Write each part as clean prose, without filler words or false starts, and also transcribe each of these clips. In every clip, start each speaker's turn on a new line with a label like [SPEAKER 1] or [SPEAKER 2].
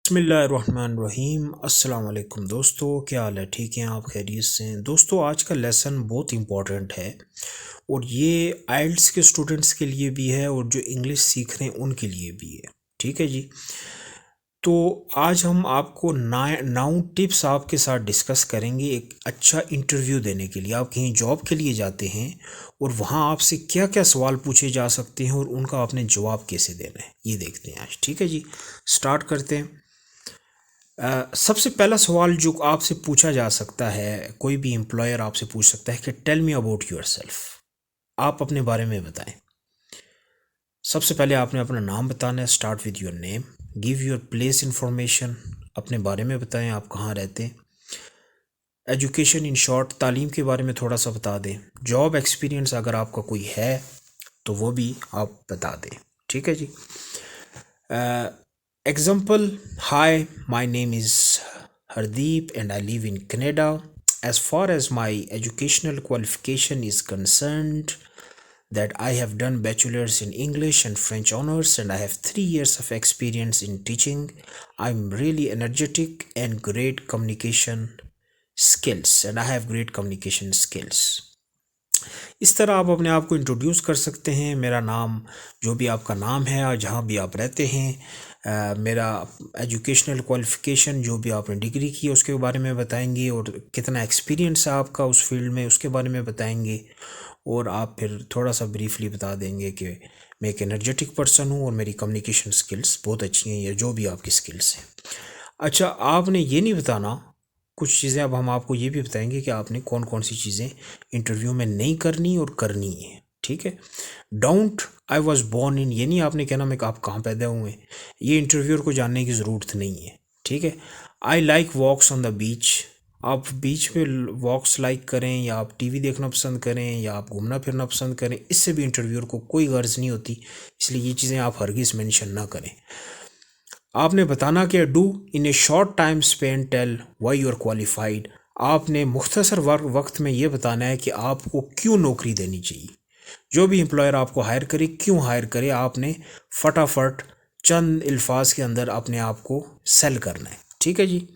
[SPEAKER 1] बिस्मिल्लाहिर्रहमानिर्रहीम। अस्सलाम वालेकुम दोस्तों, क्या हाल है? ठीक हैं आप? खैरियत से हैं? दोस्तों, आज का लेसन बहुत इम्पोर्टेंट है और ये आइल्स के स्टूडेंट्स के लिए भी है और जो इंग्लिश सीख रहे हैं उनके लिए भी है। ठीक है जी। तो आज हम आपको 9 टिप्स आपके साथ डिस्कस करेंगे एक अच्छा इंटरव्यू देने के लिए। आप कहीं जॉब के लिए जाते हैं और वहाँ आपसे क्या क्या सवाल पूछे जा सकते हैं और उनका आपने जवाब कैसे देना है, ये देखते हैं आज। ठीक है जी, स्टार्ट करते हैं। सबसे पहला सवाल जो आपसे पूछा जा सकता है, कोई भी एम्प्लॉयर आपसे पूछ सकता है कि tell me about yourself. आप अपने बारे में बताएं। सबसे पहले आपने अपना नाम बताना है। Start with your name. Give your place information. अपने बारे में बताएं, आप कहाँ रहते हैं। एजुकेशन इन शॉर्ट, तालीम के बारे में थोड़ा सा बता दें। जॉब एक्सपीरियंस अगर आपका कोई है तो वो भी आप बता दें। ठीक है जी। Example: Hi, my name is Hardeep and I live in Canada. As far as my educational qualification is concerned, that I have done bachelor's in English and French honors and I have 3 years of experience in teaching. I'm really energetic and great communication skills and I have great communication skills. इस तरह आप अपने आप को introduce कर सकते हैं। मेरा नाम, जो भी आपका नाम है और जहाँ भी आप रहते हैं, मेरा एजुकेशनल क्वालिफ़िकेशन, जो भी आपने डिग्री की है उसके बारे में बताएंगे और कितना एक्सपीरियंस है आपका उस फील्ड में उसके बारे में बताएंगे। और आप फिर थोड़ा सा ब्रीफली बता देंगे कि मैं एक एनर्जेटिक पर्सन हूँ और मेरी कम्युनिकेशन स्किल्स बहुत अच्छी हैं या जो भी आपकी स्किल्स हैं। अच्छा, आपने ये नहीं बताना कुछ चीज़ें। अब हम आपको ये भी बताएंगे कि आपने कौन कौन सी चीज़ें इंटरव्यू में नहीं करनी और करनी है। ठीक है। Don't I was born in, ये नहीं आपने कहना मैं आप कहाँ पैदा हुए, ये इंटरव्यूअर को जानने की ज़रूरत नहीं है। ठीक है। I like walks on the beach, आप बीच पे वॉक्स लाइक करें या आप टीवी देखना पसंद करें या आप घूमना फिरना पसंद करें, इससे भी इंटरव्यूअर को कोई गर्ज नहीं होती। इसलिए ये चीज़ें आप हरगिज़ मेंशन ना करें। आपने बताना कि do in a short time span tell why you are qualified. आपने मुख्तसर वक्त में ये बताना है कि आपको क्यों नौकरी देनी चाहिए। जो भी एम्प्लॉयर आपको हायर करे, क्यों हायर करे, आपने फटाफट चंद अल्फाज के अंदर अपने आप को सेल करना है। ठीक है जी।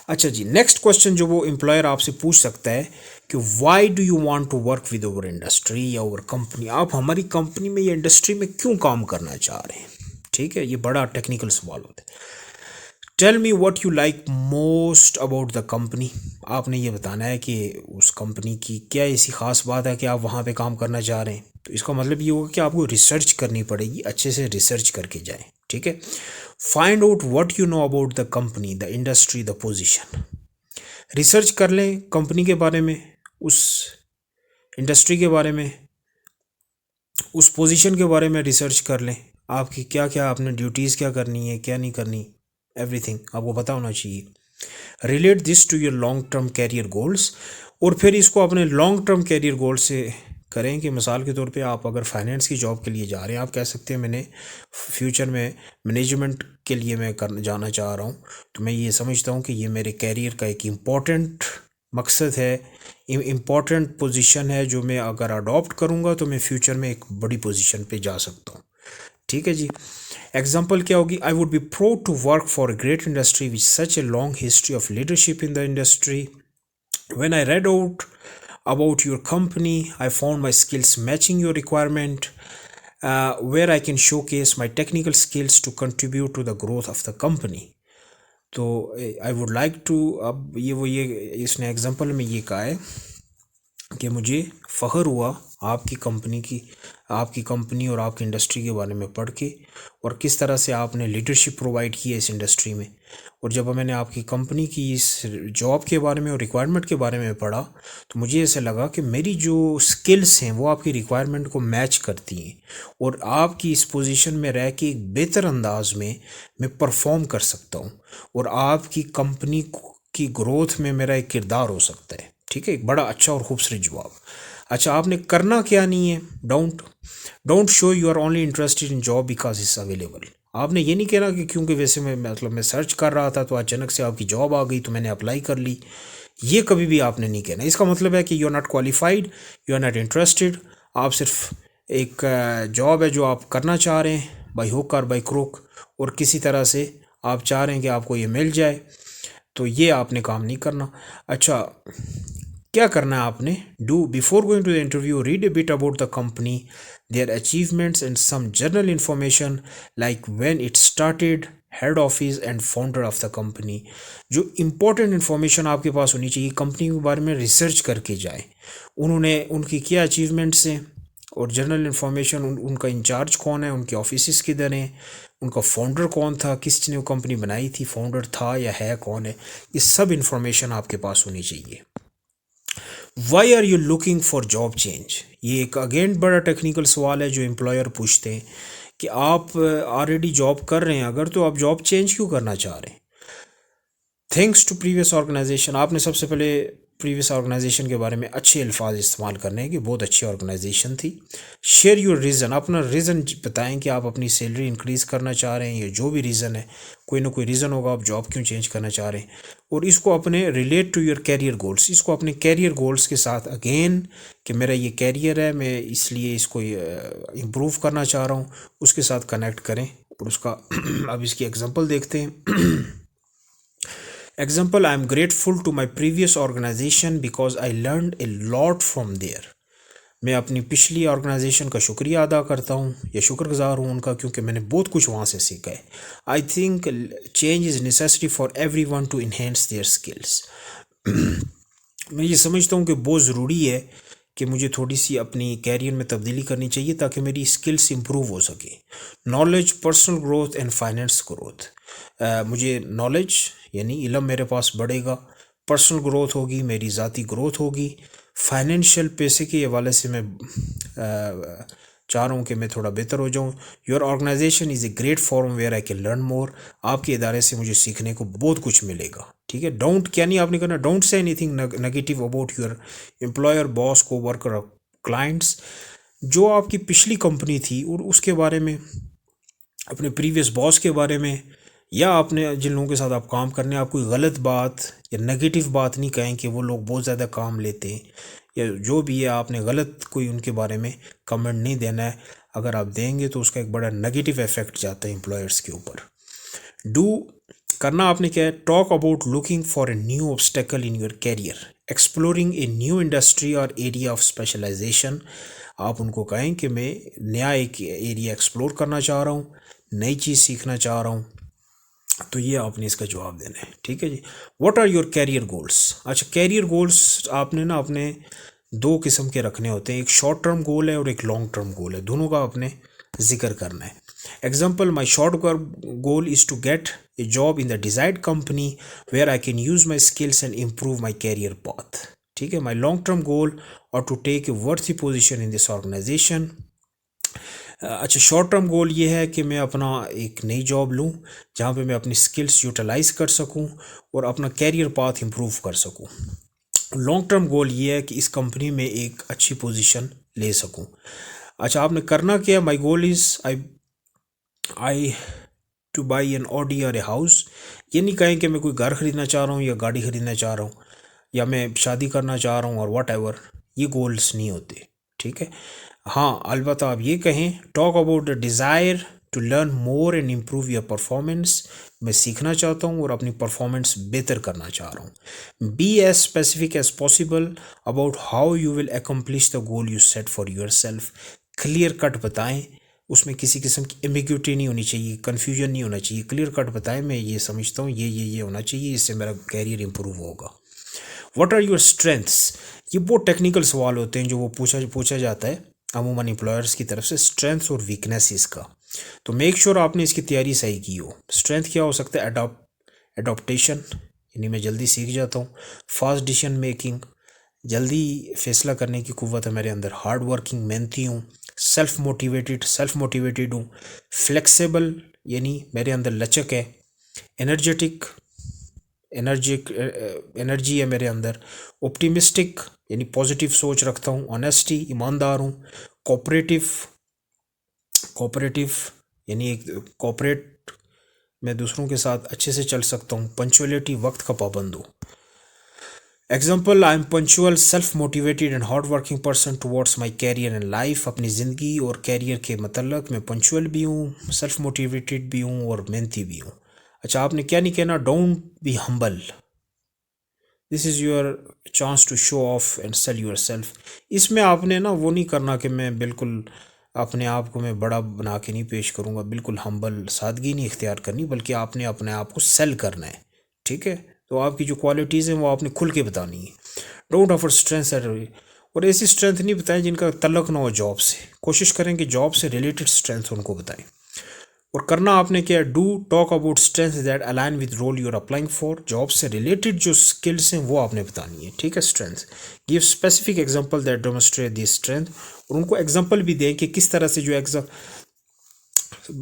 [SPEAKER 1] अच्छा जी, नेक्स्ट क्वेश्चन जो वो एम्प्लॉयर आपसे पूछ सकता है कि why do you want to work with our industry या ओवर कंपनी। आप हमारी कंपनी में या इंडस्ट्री में क्यों काम करना चाह रहे हैं। ठीक है, ये बड़ा टेक्निकल सवाल होता है। Tell me what you like most about the company. आपने ये बताना है कि उस कंपनी की क्या ऐसी ख़ास बात है कि आप वहाँ पे काम करना चाह रहे हैं। तो इसका मतलब ये होगा कि आपको रिसर्च करनी पड़ेगी, अच्छे से रिसर्च करके जाएं। ठीक है। Find out what you know about the company, the industry, the position. Research कर लें कंपनी के बारे में, उस इंडस्ट्री के बारे में, उस पोजीशन के बारे में रिसर्च कर लें। आपकी क्या क्या, आपने ड्यूटीज़ क्या करनी है, क्या नहीं करनी, एवरीथिंग आपको पता होना चाहिए। Relate this to your long term career goals, और फिर इसको अपने लॉन्ग टर्म कैरियर गोल से करें कि मिसाल के तौर पे आप अगर फाइनेंस की जॉब के लिए जा रहे हैं, आप कह सकते हैं मैंने फ्यूचर में मैनेजमेंट के लिए मैं जाना चाह रहा हूँ, तो मैं ये समझता हूँ कि ये मेरे कैरियर का एक इम्पॉर्टेंट मकसद है, इम्पॉर्टेंट पोजीशन है, जो मैं अगर अडॉप्ट करूँगा तो मैं फ्यूचर में एक बड़ी पोजीशन पे जा सकता हूँ। ठीक है जी। एग्जाम्पल क्या होगी? I would be proud to work for a great industry with such a long history of leadership in the industry. When I read out about your company, I found my skills matching your requirement, where I can showcase my technical skills to contribute to the growth of the company. तो आई would like to, अब ये इसने example में ये कहा है कि मुझे फ़ख्र हुआ आपकी कंपनी और आपकी इंडस्ट्री के बारे में पढ़ के, और किस तरह से आपने लीडरशिप प्रोवाइड की है इस इंडस्ट्री में। और जब मैंने आपकी कंपनी की इस जॉब के बारे में और रिक्वायरमेंट के बारे में पढ़ा, तो मुझे ऐसे लगा कि मेरी जो स्किल्स हैं वो आपकी रिक्वायरमेंट को मैच करती हैं और आपकी इस पोजीशन में रह के एक बेहतर अंदाज में मैं परफॉर्म कर सकता हूँ और आपकी कंपनी की ग्रोथ में मेरा एक किरदार हो सकता है। ठीक है, एक बड़ा अच्छा और खूबसूरत जवाब। अच्छा, आपने करना क्या नहीं है? Don't show you are only interested in job because it's available. आपने ये नहीं कहना कि क्योंकि वैसे मैं सर्च कर रहा था तो अचानक से आपकी जॉब आ गई तो मैंने अप्लाई कर ली। ये कभी भी आपने नहीं कहना। इसका मतलब है कि you are not qualified, you are not interested. आप सिर्फ एक जॉब है जो आप करना चाह रहे हैं बाई हुक और बाई क्रुक, और किसी तरह से आप चाह रहे हैं कि आपको ये मिल जाए, तो ये आपने काम नहीं करना। अच्छा, क्या करना है आपने? Do before going to the interview read a bit about the company, their achievements and some general information like when it started, head office and founder of the company. जो इंपॉर्टेंट इन्फॉर्मेशन आपके पास होनी चाहिए, company के बारे में research करके जाए, उन्होंने उनकी क्या अचीवमेंट्स हैं, और जनरल इन्फॉर्मेशन, उनका इंचार्ज कौन है, उनके ऑफिस किधर हैं, उनका फाउंडर कौन था, किसने वो कंपनी बनाई थी, फाउंडर था या है कौन है, ये सब इन्फॉर्मेशन आपके पास होनी चाहिए। Why are you looking for job change? ये एक अगेन बड़ा टेक्निकल सवाल है जो एम्प्लॉयर पूछते हैं कि आप ऑलरेडी जॉब कर रहे हैं अगर, तो आप जॉब चेंज क्यों करना चाह रहे हैं? थैंक्स टू प्रीवियस ऑर्गेनाइजेशन, आपने सबसे पहले प्रीवियस ऑर्गेनाइजेशन के बारे में अच्छे अल्फाज इस्तेमाल करने हैं कि बहुत अच्छी ऑर्गेनाइजेशन थी। शेयर योर रीज़न, अपना रीज़न बताएं कि आप अपनी सैलरी इंक्रीज़ करना चाह रहे हैं, या जो भी रीज़न है, कोई ना कोई रीज़न होगा आप जॉब क्यों चेंज करना चाह रहे हैं। और इसको अपने relate to your career goals, इसको अपने कैरियर गोल्स के साथ अगेन, कि मेरा ये कैरियर है, मैं इसलिए इसको इम्प्रूव करना चाह रहा हूँ, उसके साथ कनेक्ट करें। और उसका अब इसकी एग्जांपल देखते हैं। Example, I am grateful to my previous organization because I learned a lot from there. मैं अपनी पिछली ऑर्गेनाइजेशन का शुक्रिया अदा करता हूँ या शुक्रगुजार हूँ उनका, क्योंकि मैंने बहुत कुछ वहाँ से सीखा है। I think change is necessary for every one two enhance their skills. मैं ये समझता हूँ कि बहुत ज़रूरी है कि मुझे थोड़ी सी अपनी कैरियर में तब्दीली करनी चाहिए ताकि मेरी स्किल्स इंप्रूव हो सके। Knowledge, personal growth and finance growth. मुझे नॉलेज यानी इल्म मेरे पास बढ़ेगा, पर्सनल ग्रोथ होगी, मेरी ज़ाती ग्रोथ होगी, फाइनेंशियल पैसे के हवाले से मैं चाह रहा हूँ कि मैं थोड़ा बेहतर हो जाऊँ। Your organisation is a great forum where I can learn more, आपके इदारे से मुझे सीखने को बहुत कुछ मिलेगा। ठीक है, डोंट, क्या नहीं आपने करना, don't say anything negative about your employer, boss, को वर्कर, क्लाइंट्स। जो आपकी पिछली कंपनी थी और उसके बारे में, अपने प्रीवियस बॉस के बारे में, या आपने जिन लोगों के साथ आप काम करने, आप कोई गलत बात या नेगेटिव बात नहीं कहें कि वो लोग बहुत ज़्यादा काम लेते हैं, या जो भी है आपने गलत कोई उनके बारे में कमेंट नहीं देना है। अगर आप देंगे तो उसका एक बड़ा नेगेटिव इफेक्ट जाता है एम्प्लॉयर्स के ऊपर। डू, करना आपने क्या है, talk about looking for a new obstacle in your career, exploring a new industry और एरिया ऑफ स्पेशलाइजेशन। आप उनको कहें कि मैं नया एक एरिया एक्सप्लोर करना चाह रहा हूँ, नई चीज़ सीखना चाह रहा हूँ, तो ये आपने इसका जवाब देना है। ठीक है जी। What are your career goals? अच्छा, कैरियर गोल्स आपने ना अपने दो किस्म के रखने होते हैं, एक शॉर्ट टर्म गोल है और एक लॉन्ग टर्म गोल है, दोनों का आपने जिक्र करना है। Example, my short goal is to get a job in the desired company where I can use my skills and improve my career path. ठीक है, माई लॉन्ग टर्म गोल और to take a worthy position in this organisation. अच्छा, short term goal ये है कि मैं अपना एक नई जॉब लूँ जहाँ पे मैं अपनी स्किल्स यूटिलाइज कर सकूँ और अपना कैरियर पाथ इम्प्रूव कर सकूँ। लॉन्ग टर्म गोल ये है कि इस कंपनी में एक अच्छी पोजीशन ले सकूँ। अच्छा, आपने करना क्या? My goal is I to buy an Audi और ए हाउस। ये नहीं कहें कि मैं कोई घर ख़रीदना चाह रहा हूँ या गाड़ी ख़रीदना चाह रहा हूँ या मैं शादी करना चाह रहा हूँ और वट एवर, ये गोल्स नहीं होते। ठीक है, हाँ, अलबत्ता आप ये कहें, talk about the desire to learn more and improve your performance. मैं सीखना चाहता हूँ और अपनी परफॉर्मेंस बेहतर करना चाह रहा हूँ। Be as specific as possible about how you will accomplish the goal you set for yourself. Clear cut बताएं, उसमें किसी किस्म की एम्बिग्यूटी नहीं होनी चाहिए, कन्फ्यूजन नहीं होना चाहिए। क्लियर कट बताएं, मैं ये समझता हूँ ये होना चाहिए, इससे मेरा कैरियर इंप्रूव होगा। What are your strengths? ये बहुत टेक्निकल सवाल होते हैं जो वो पूछा जाता है अमूमन एम्प्लॉयर्स की तरफ से, स्ट्रेंथ्स और वीकनेसेस का। तो मेक श्योर आपने इसकी तैयारी सही की हो। स्ट्रेंथ क्या हो सकता है? एडॉप्टेशन, यानी मैं जल्दी सीख जाता हूँ। फास्ट डिसीजन मेकिंग, जल्दी फैसला करने की कुव्वत है मेरे अंदर। हार्ड वर्किंग, मेहनती हूँ। सेल्फ मोटिवेटेड हूँ। फ्लेक्सिबल, यानी मेरे अंदर लचक है। एनर्जी है मेरे अंदर। ऑप्टिमिस्टिक, यानी पॉजिटिव सोच रखता हूँ। ऑनेस्टी, ईमानदार हूँ। कोऑपरेटिव यानी एक कोऑपरेट, मैं दूसरों के साथ अच्छे से चल सकता हूँ। पंचुअलिटी, वक्त का पाबंद हूँ। Example, I am punctual, self motivated and hard working person towards my career and life. अपनी ज़िंदगी और कैरियर के मतलब मैं पंचुअल भी हूँ, सेल्फ मोटिवेटेड भी हूँ और मेहनती भी हूँ। अच्छा, आपने क्या नहीं कहना, don't be humble, this is your chance to show off and sell yourself. इसमें आपने ना वो नहीं करना कि मैं बिल्कुल अपने आप को मैं बड़ा बना के नहीं पेश करूँगा, बिल्कुल हम्बल सादगी नहीं इख्तियार करनी, बल्कि आपने अपने आप को सेल करना है। ठीक है, तो आपकी जो क्वालिटीज़ हैं वो आपने खुल के बतानी है। डोंट ऑफर स्ट्रेंथ एट, और ऐसी स्ट्रेंथ नहीं बताएं जिनका तल्लक ना हो जॉब से। कोशिश करें कि जॉब से रिलेटेड स्ट्रेंथ उनको बताएं। और करना आपने क्या, do talk about strength that align with role you are applying for. Job से रिलेटेड जो स्किल्स हैं वो आपने बतानी है। ठीक है, strength, give specific example that demonstrate this strength, और उनको एग्जांपल भी दें कि किस तरह से जो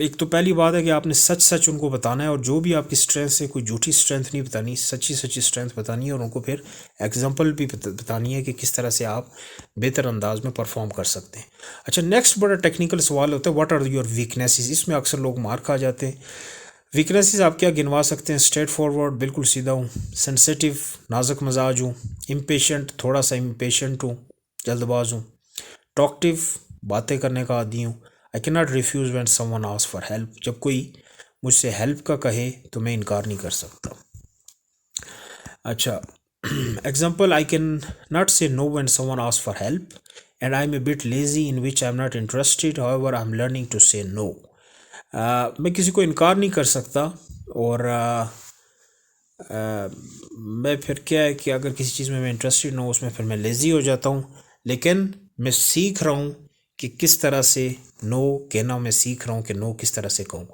[SPEAKER 1] एक तो पहली बात है कि आपने सच सच उनको बताना है, और जो भी आपकी स्ट्रेंथ है कोई झूठी स्ट्रेंथ नहीं बतानी, सच्ची सच्ची स्ट्रेंथ बतानी है, और उनको फिर एग्जांपल भी बतानी है कि किस तरह से आप बेहतर अंदाज में परफॉर्म कर सकते हैं। अच्छा, नेक्स्ट बड़ा टेक्निकल सवाल होता है, व्हाट आर योर वीकनेसेस। इसमें अक्सर लोग मार खा जाते हैं। वीकनेसेस आप क्या गिनवा सकते हैं, स्ट्रेट फॉरवर्ड, बिल्कुल सीधा हूँ, सेंसिटिव, नाजुक मजाज हूँ, इम्पेशेंट, थोड़ा सा इम्पेशेंट हूँ, जल्दबाज हूँ, टॉकटिव, बातें करने का आदी हूँ, आई can not refuse when someone ask for help, जब कोई मुझसे हेल्प का कहे तो मैं इनकार नहीं कर सकता। अच्छा, example, I can not say no when someone ask for help, and I am a bit lazy in which I am not interested, however I am learning to say no. मैं किसी को इनकार नहीं कर सकता, और मैं फिर क्या है कि अगर किसी चीज़ में मैं इंटरेस्टेड ना हूँ उसमें फिर मैं लेज़ी हो जाता हूँ, लेकिन मैं सीख रहा हूँ कि किस तरह से नो कहना, मैं सीख रहा हूँ कि नो किस तरह से कहूँ।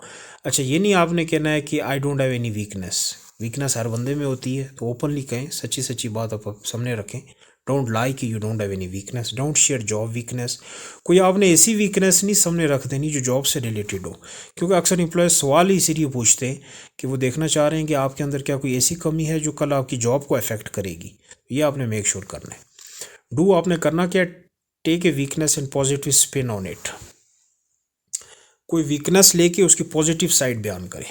[SPEAKER 1] अच्छा, ये नहीं आपने कहना है कि I don't have any weakness, weakness हर बंदे में होती है, तो ओपनली कहें, सच्ची सच्ची बात आप सामने रखें। डोंट लाई कि you don't have any weakness, don't share job weakness. कोई आपने ऐसी वीकनेस नहीं सामने रख देनी जो जॉब से रिलेटेड हो, क्योंकि अक्सर एम्प्लॉय सवाल ही इसीलिए पूछते हैं कि वो देखना चाह रहे हैं कि आपके अंदर क्या कोई ऐसी कमी है जो कल आपकी जॉब को अफेक्ट करेगी। ये आपने मेक श्योर करना है। डू आपने करना क्या, take a weakness and positive spin on it, कोई वीकनेस लेके उसकी पॉजिटिव साइड बयान करें,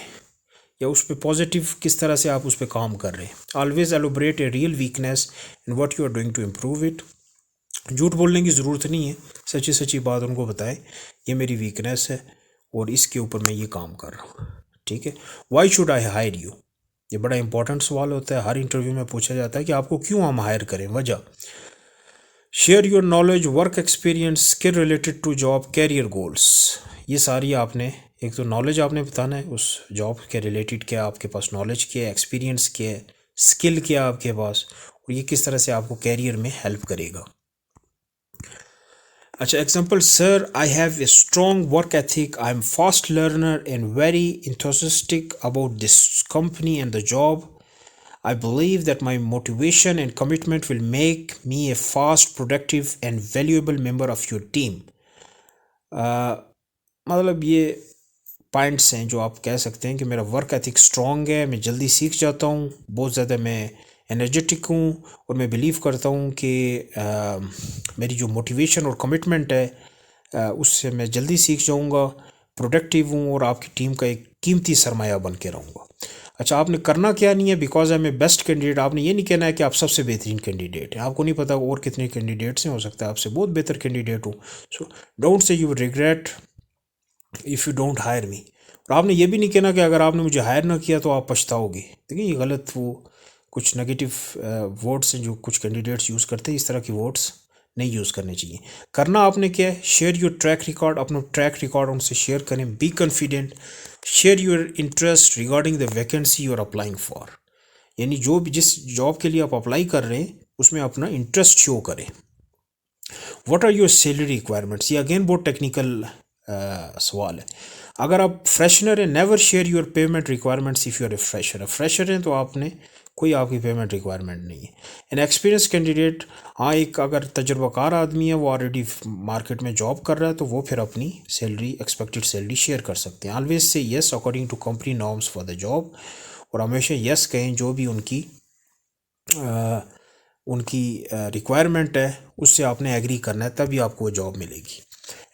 [SPEAKER 1] या उस पर पॉजिटिव किस तरह से आप उस पर काम कर रहे हैं। Always elaborate a real weakness and what you are doing to improve it. झूठ बोलने की ज़रूरत नहीं है, सच्ची सच्ची बात उनको बताएं, ये मेरी वीकनेस है और इसके ऊपर मैं ये काम कर रहा हूँ। ठीक है, why should I hire you, ये बड़ा इंपॉर्टेंट सवाल होता है, हर इंटरव्यू में पूछा जाता है कि आपको क्यों हम हायर करें, वजह। Share your knowledge, work experience, skill related to job, career goals, ये सारी आपने, एक तो नॉलेज आपने बताना है उस जॉब के रिलेटेड, क्या आपके पास नॉलेज, क्या है एक्सपीरियंस, क्या है स्किल, क्या आपके पास, और ये किस तरह से आपको कैरियर में हेल्प करेगा। अच्छा, example, sir I have a strong work ethic, I am fast learner and very enthusiastic about this company and the job, I believe that my motivation and commitment will make me a fast, productive, and valuable member of your team. मतलब ये points हैं जो आप कह सकते हैं कि मेरा वर्क एथिक स्ट्रॉन्ग है, मैं जल्दी सीख जाता हूँ, बहुत ज़्यादा मैं एनर्जेटिक हूँ, और मैं बिलीव करता हूँ कि मेरी जो मोटिवेशन और कमिटमेंट है उससे मैं जल्दी सीख जाऊँगा, प्रोडक्टिव हूँ, और आपकी टीम का एक कीमती सरमाया बन के रहूँगा। अच्छा, आपने करना क्या नहीं है, because I am a best candidate, आपने ये नहीं कहना है कि आप सबसे बेहतरीन कैंडिडेट हैं, आपको नहीं पता और कितने कैंडिडेट्स हैं, हो सकता है आपसे बहुत बेहतर कैंडिडेट हो। So don't say you regret if you don't hire me, और आपने ये भी नहीं कहना कि अगर आपने मुझे हायर ना किया तो आप पछताओगे। देखिए, ये गलत, वो कुछ नेगेटिव वर्ड्स हैं जो कुछ कैंडिडेट्स यूज़ करते हैं, इस तरह की वर्ड्स नहीं यूज़ करने चाहिए। करना आपने क्या है, शेयर योर ट्रैक रिकॉर्ड, अपना ट्रैक रिकॉर्ड उनसे शेयर करें, be confident, share your interest regarding the vacancy you are applying for, यानी जो भी जिस जॉब के लिए आप अप्लाई कर रहे हैं उसमें अपना इंटरेस्ट शो करें। What are your salary requirements, ये अगेन बहुत टेक्निकल सवाल है। अगर आप फ्रेशनर हैं, never share your payment requirements if you are a fresher, fresher हैं तो आपने कोई आपकी पेमेंट रिक्वायरमेंट नहीं है। एन एक्सपीरियंस कैंडिडेट, हाँ, एक अगर तजर्बाकार आदमी है, वो ऑलरेडी मार्केट में जॉब कर रहा है, तो वो फिर अपनी सैलरी, एक्सपेक्टेड सैलरी शेयर कर सकते हैं। Always say yes according to company norms for the job, और हमेशा येस कहें जो भी उनकी रिक्वायरमेंट है उससे आपने एग्री करना है, तभी आपको वो जॉब मिलेगी।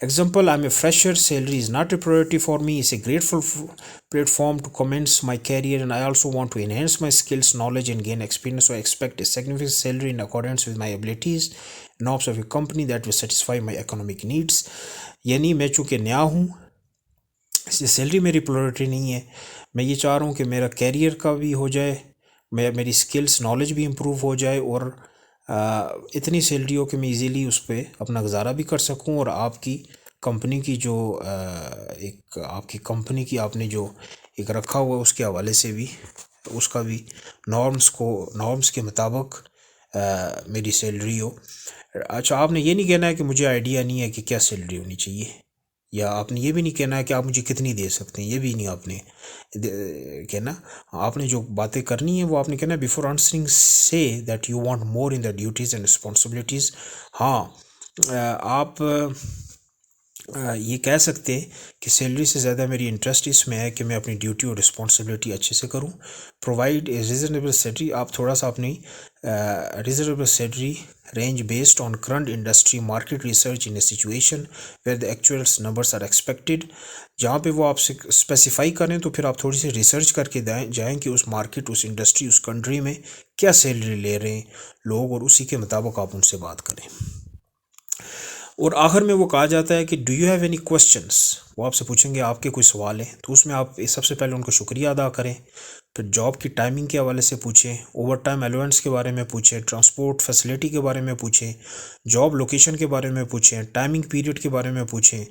[SPEAKER 1] Example, I'm a fresher, salary is not a priority for me, it's a grateful platform to commence my career, and I also want to enhance my skills, knowledge, and gain experience, so I expect a significant salary in accordance with my abilities, norms of a company that will satisfy my economic needs। यानी मैं चूँकि नया हूँ, इसलिए salary मेरी priority नहीं है। मैं ये चाह रहा हूँ कि मेरा कैरियर का भी हो जाए, मेरी स्किल्स नॉलेज भी इम्प्रूव हो जाए, और इतनी सैलरी हो कि मैं इजीली उस पर अपना गुजारा भी कर सकूँ, और आपकी कंपनी की जो एक आपकी कंपनी की आपने जो एक रखा हुआ उसके हवाले से भी उसका भी नॉर्म्स के मुताबिक मेरी सैलरी हो। अच्छा, आपने ये नहीं कहना है कि मुझे आइडिया नहीं है कि क्या सैलरी होनी चाहिए, या आपने ये भी नहीं कहना है कि आप मुझे कितनी दे सकते हैं, ये भी नहीं आपने कहना। आपने जो बातें करनी है वो आपने कहना है before answering say that you want more in the duties and responsibilities. हाँ, आप ये कह सकते हैं कि सैलरी से ज़्यादा मेरी इंटरेस्ट इसमें है कि मैं अपनी ड्यूटी और रिस्पॉन्सिबिलिटी अच्छे से करूं। प्रोवाइड ए रिजनेबल सैलरी, आप थोड़ा सा अपनी reasonable salary range based on current industry market research in a situation where the actuals numbers are expected. जहाँ पे वो आपसे स्पेसिफाई करें तो फिर आप थोड़ी सी रिसर्च करके जाएँ कि उस मार्केट, उस इंडस्ट्री, उस कंट्री में क्या सैलरी ले रहे हैं लोग, और उसी के मुताबिक आप उनसे बात करें। और आखिर में वो कहा जाता है कि do you have any questions, वो आपसे पूछेंगे आपके कोई सवाल हैं, तो उसमें आप सबसे पहले उनको शुक्रिया अदा करें। फिर जॉब की टाइमिंग के हवाले से पूछें, ओवर टाइम अलाउंस के बारे में पूछें, ट्रांसपोर्ट फैसिलिटी के बारे में पूछें, जॉब लोकेशन के बारे में पूछें, टाइमिंग पीरियड के बारे में पूछें,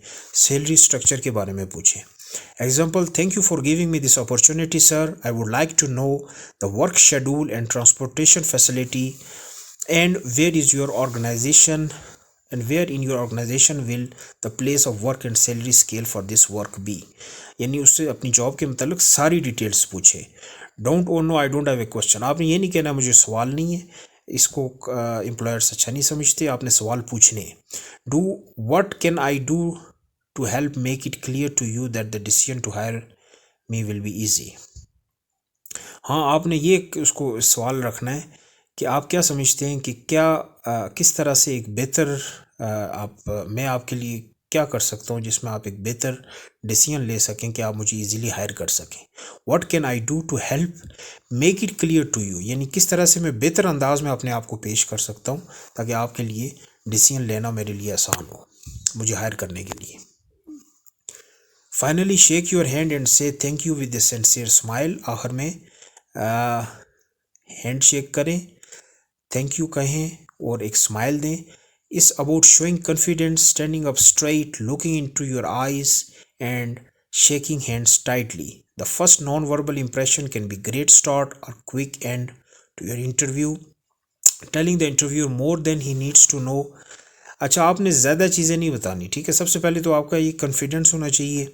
[SPEAKER 1] सैलरी स्ट्रक्चर के बारे में पूछें। Example, thank you for giving me this opportunity sir, I would like to know the work schedule and transportation facility and where is your organisation and where in your organization will the place of work and salary scale for this work be। यानी उससे अपनी job के मतलब सारी details पूछे। Don't oh no I don't have a question, आपने ये नहीं कहना मुझे सवाल नहीं है, इसको एम्प्लॉयर्स अच्छा नहीं समझते, आपने सवाल पूछने। Do what can I do to help make it clear to you that the decision to hire me will be easy. हाँ, आपने ये उसको सवाल रखना है कि आप क्या समझते हैं कि क्या किस तरह से एक बेहतर मैं आपके लिए क्या कर सकता हूँ जिसमें आप एक बेहतर डिसीजन ले सकें कि आप मुझे इजीली हायर कर सकें। What can I do to help make it clear to you, यानी किस तरह से मैं बेहतर अंदाज में अपने आप को पेश कर सकता हूँ ताकि आपके लिए डिसीजन लेना मेरे लिए आसान हो, मुझे हायर करने के लिए। Finally shake your hand and say thank you with a sincere smile. आखिर में हैंड शेक करें, थैंक यू कहें और एक स्माइल दें। Is about showing confidence, standing up straight, looking into your eyes and shaking hands tightly. The first non-verbal impression can be great start or quick end to your interview. Telling the interviewer more than he needs to know. अच्छा, आपने ज़्यादा चीज़ें नहीं बतानी, ठीक है। सबसे पहले तो आपका ये कॉन्फिडेंस होना चाहिए